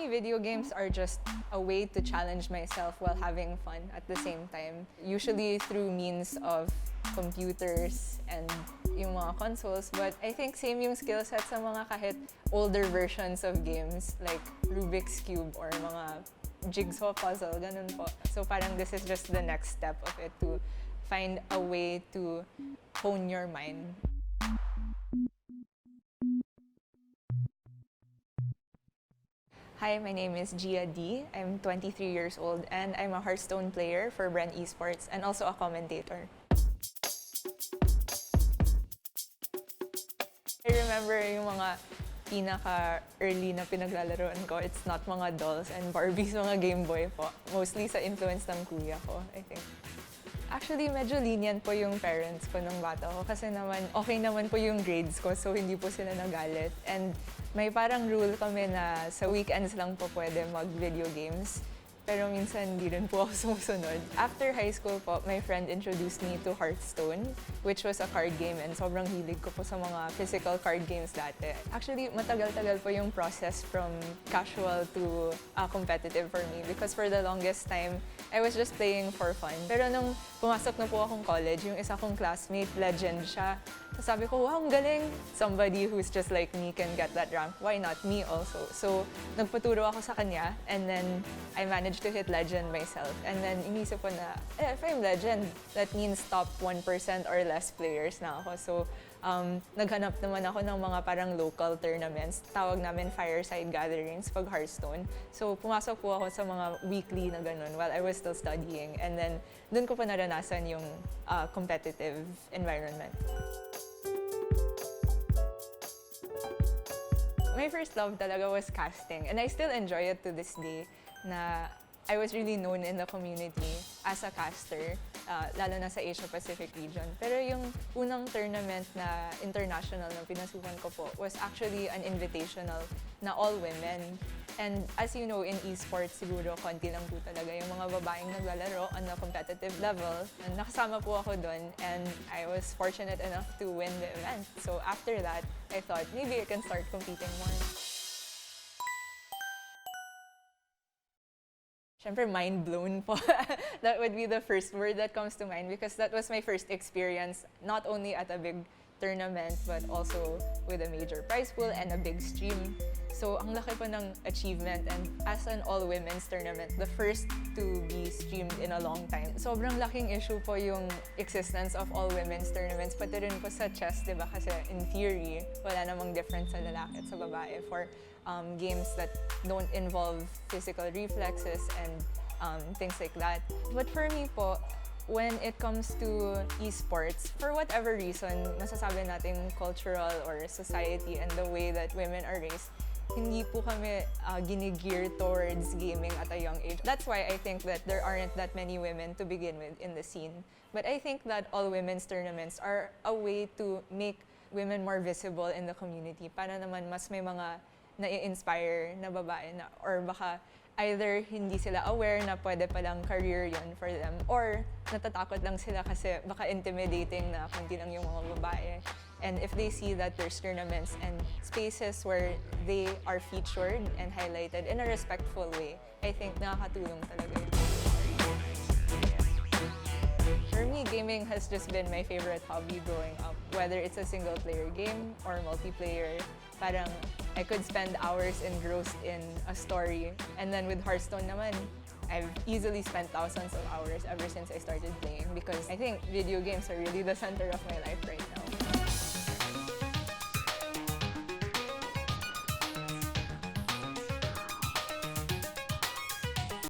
me, video games are just a way to challenge myself while having fun at the same time. Usually through means of computers and yung mga consoles. But I think same yung skill set sa mga kahit older versions of games like Rubik's Cube or mga jigsaw puzzle, ganun po. So parang this is just the next step of it to find a way to hone your mind. Hi, my name is Jia Dee. I'm 23 years old and I'm a Hearthstone player for Bren Esports and also a commentator. I remember yung mga pinaka-early na pinaglalaroan ko, it's not mga dolls and Barbies, mga Game Boy po. Mostly sa influence ng kuya ko, I think. Actually, medyo lenient po yung parents ko nung bata ko kasi naman, okay naman po yung grades ko so hindi po sila nagalit. And may parang rule kami na sa weekends lang po pwede mag-video games. Pero minsan hindi rin po ako sumusunod. After high school po, my friend introduced me to Hearthstone, which was a card game and sobrang hilig ko po sa mga physical card games dati. Actually, matagal-tagal po yung process from casual to competitive for me because for the longest time, I was just playing for fun. Pero nung pumasok na po akong college, yung isa kong classmate, legend siya. Sabi ko, wow, ang galing! Somebody who's just like me can get that rank. Why not me also? So, nagpaturo ako sa kanya and then I managed to hit legend myself. And then inisip ko na, if I'm legend, that means top 1% or less players na ako. So, naghanap naman ako ng mga parang local tournaments. Tawag namin fireside gatherings pag Hearthstone. So, pumasok po ako sa mga weekly na ganun while I was still studying. And then, dun ko pa naranasan yung competitive environment. My first love talaga was casting, and I still enjoy it to this day na I was really known in the community as a caster, lalo na sa Asia-Pacific region. Pero yung unang tournament na international na pinasukan ko po was actually an invitational na all women. And as you know, in esports, siguro konti lang po talaga yung mga babaeng naglalaro on a competitive level. And nakasama po ako doon and I was fortunate enough to win the event. So after that, I thought maybe I can start competing more. Siyempre, mind blown po. That would be the first word that comes to mind because that was my first experience, not only at a big tournament, but also with a major prize pool and a big stream. So, ang laki po ng achievement and as an all-women's tournament, the first to be streamed in a long time. Sobrang laking issue po yung existence of all-women's tournaments, pati rin po sa chess, di ba? Kasi in theory, wala namang difference sa lalaki at sa babae for games that don't involve physical reflexes and things like that. But for me po, when it comes to esports, for whatever reason, masasabi natin cultural or society and the way that women are raised, hindi po kami ginigear towards gaming at a young age. That's why I think that there aren't that many women to begin with in the scene. But I think that all women's tournaments are a way to make women more visible in the community. Para naman mas may mga na-inspire na babae na, or baka either hindi sila aware na pwede palang career yon for them or natatakot lang sila kasi baka intimidating na kundi lang yung mga babae. And if they see that there's tournaments and spaces where they are featured and highlighted in a respectful way, I think nakakatulong talaga yun. For me, gaming has just been my favorite hobby growing up. Whether it's a single-player game or multiplayer, parang I could spend hours engrossed in a story. And then with Hearthstone naman, I've easily spent thousands of hours ever since I started playing because I think video games are really the center of my life right now.